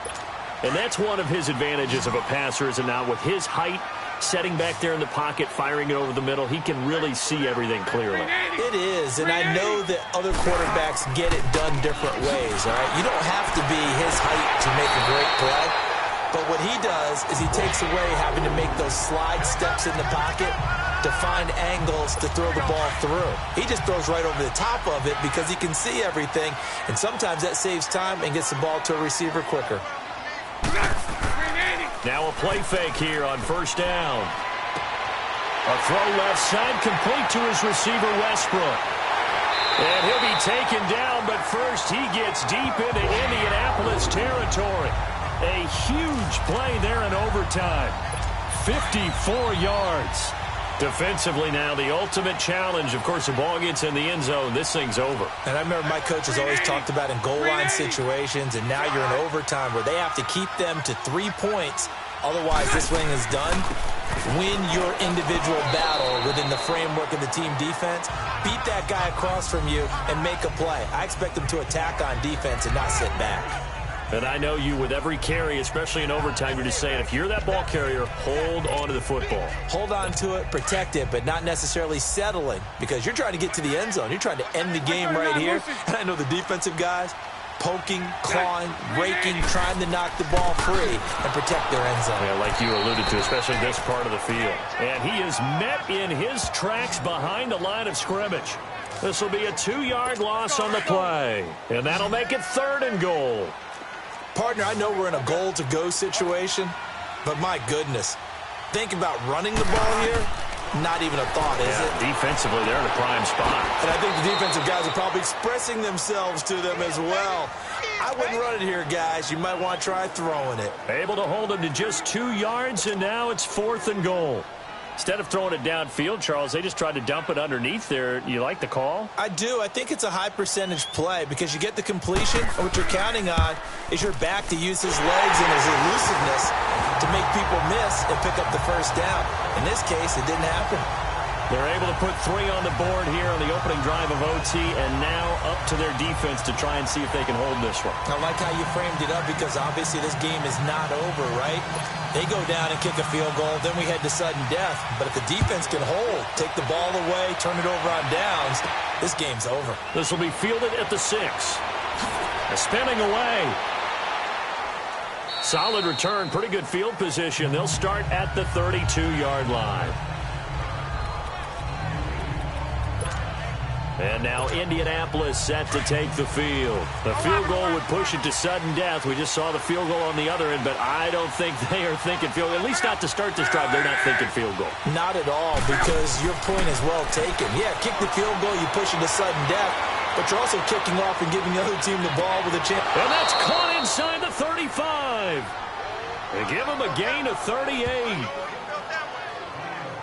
And that's one of his advantages of a passer, is it not? With his height, setting back there in the pocket, firing it over the middle, he can really see everything clearly. It is, and I know that other quarterbacks get it done different ways, all right? You don't have to be his height to make a great play. But what he does is he takes away having to make those slide steps in the pocket to find angles to throw the ball through. He just throws right over the top of it because he can see everything, and sometimes that saves time and gets the ball to a receiver quicker. Now a play fake here on first down. A throw left side complete to his receiver, Westbrook. And he'll be taken down, but first he gets deep into Indianapolis territory. A huge play there in overtime. 54 yards. Defensively now, the ultimate challenge. Of course, the ball gets in the end zone. This thing's over. And I remember my coaches always talked about in goal line situations, and now you're in overtime where they have to keep them to 3 points. Otherwise, this thing is done. Win your individual battle within the framework of the team defense. Beat that guy across from you and make a play. I expect them to attack on defense and not sit back. And I know you, with every carry, especially in overtime, you're just saying, if you're that ball carrier, hold on to the football. Hold on to it, protect it, but not necessarily settling, because you're trying to get to the end zone. You're trying to end the game right here. And I know the defensive guys poking, clawing, raking, trying to knock the ball free and protect their end zone. Yeah, like you alluded to, especially this part of the field. And he is met in his tracks behind the line of scrimmage. This will be a 2-yard loss on the play. And that'll make it 3rd and goal. Partner, I know we're in a goal-to-go situation, but my goodness, think about running the ball here. Not even a thought, is it? Defensively, they're in a prime spot. And I think the defensive guys are probably expressing themselves to them as well. I wouldn't run it here, guys. You might want to try throwing it. Able to hold him to just 2 yards, and now it's 4th and goal. Instead of throwing it downfield, Charles, they just tried to dump it underneath there. You like the call? I do. I think it's a high-percentage play because you get the completion, and what you're counting on is your back to use his legs and his elusiveness to make people miss and pick up the first down. In this case, it didn't happen. They're able to put 3 on the board here on the opening drive of OT, and now up to their defense to try and see if they can hold this one. I like how you framed it up because obviously this game is not over, right? They go down and kick a field goal, then we head to sudden death. But if the defense can hold, take the ball away, turn it over on downs, this game's over. This will be fielded at the 6. Spinning away. Solid return, pretty good field position. They'll start at the 32-yard line. And now Indianapolis set to take the field. The field goal would push it to sudden death. We just saw the field goal on the other end, but I don't think they are thinking field goal. At least not to start this drive. They're not thinking field goal. Not at all, because your point is well taken. Yeah, kick the field goal, you push it to sudden death, but you're also kicking off and giving the other team the ball with a chance. And that's caught inside the 35. They give them a gain of 38.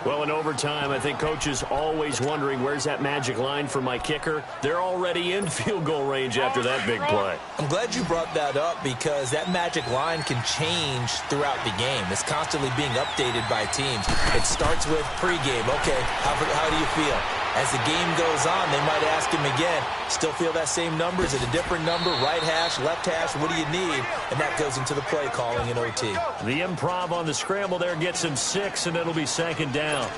Well, in overtime, I think coaches always wondering, where's that magic line for my kicker? They're already in field goal range after that big play. I'm glad you brought that up because that magic line can change throughout the game. It's constantly being updated by teams. It starts with pregame. Okay, how do you feel? As the game goes on, they might ask him again, still feel that same number? Is it a different number? Right hash, left hash, what do you need? And that goes into the play calling in OT. The improv on the scramble there gets him 6, and it'll be 2nd down.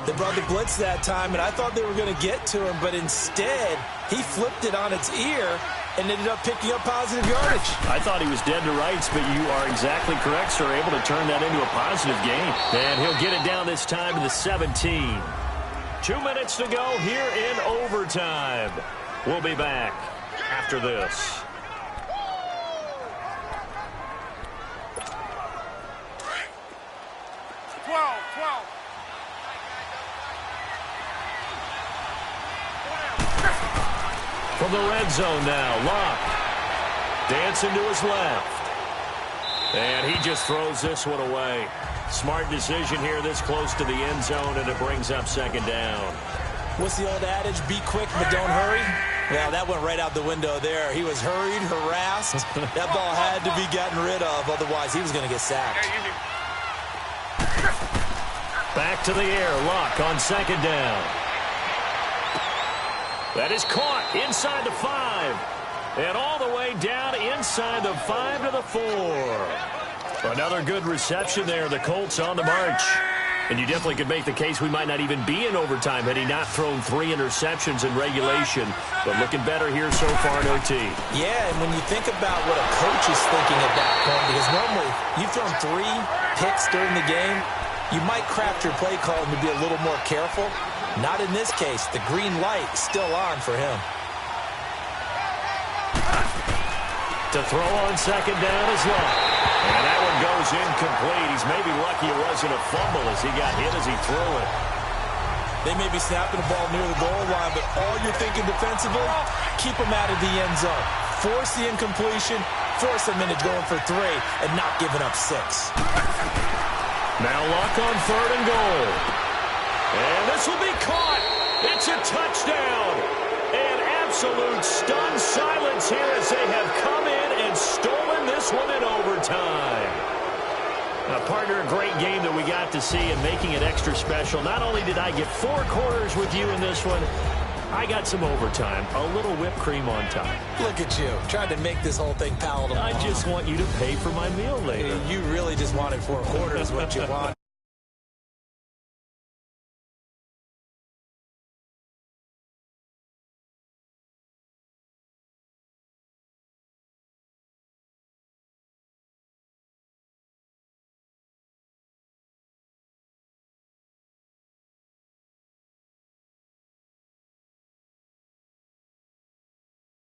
They brought the blitz that time, and I thought they were going to get to him, but instead, he flipped it on its ear and ended up picking up positive yardage. I thought he was dead to rights, but you are exactly correct, sir. Able to turn that into a positive gain. And he'll get it down this time to the 17. 2 minutes to go here in overtime. We'll be back after this. From the red zone now, Locke dancing to his left. And he just throws this one away. Smart decision here this close to the end zone, and it brings up second down. What's the old adage? Be quick, but don't hurry. Well, that went right out the window there. He was hurried, harassed. That ball had to be gotten rid of, otherwise he was going to get sacked. Back to the air, Locke on second down. That is caught inside the 5. And all the way down inside the 5 to the 4. Another good reception there. The Colts on the march. And you definitely could make the case we might not even be in overtime had he not thrown 3 interceptions in regulation. But looking better here so far in OT. Yeah, and when you think about what a coach is thinking at that point, because normally you've thrown 3 picks during the game, you might craft your play call to be a little more careful. Not in this case. The green light is still on for him. To throw on second down is Locke. And that one goes incomplete. He's maybe lucky it wasn't a fumble as he got hit as he threw it. They may be snapping the ball near the goal line, but all you're thinking defensively, keep them out of the end zone. Force the incompletion, force them into going for 3, and not giving up 6. Now Locke on third and goal. And this will be caught. It's a touchdown. And absolute stunned silence here as they have come in and stolen this one in overtime. Now, partner, a great game that we got to see and making it extra special. Not only did I get 4 quarters with you in this one, I got some overtime, a little whipped cream on top. Look at you, trying to make this whole thing palatable. I just want you to pay for my meal later. You really just wanted 4 quarters, what you want.